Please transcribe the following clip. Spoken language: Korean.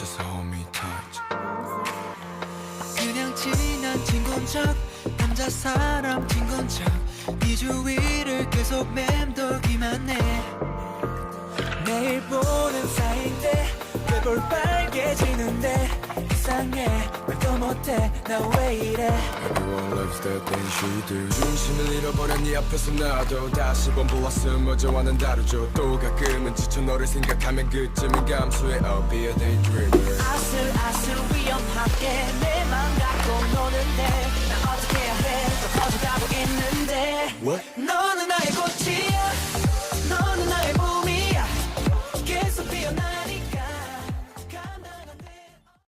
just hold me tight. 그냥 친한 친구인 척 남자 사람 친구인 척네 주위를 계속 맴돌기만 해 매일 보는 사이인데 왜 볼 빨개지는데 이상해 말도 못해 나 왜 이래 Everyone loves the things she do. 중심을 잃어버려 네 앞에서 나도 다시 번 보았음 어제와는 다르죠. 또 가끔은 지쳐 너를 생각하면 그쯤은 감수해. I'll be a daydreamer. 아슬아슬 위험하게 내 맘 갖고 노는데 나 어떻게 해야 해 또 커져가고 있는데 What? 너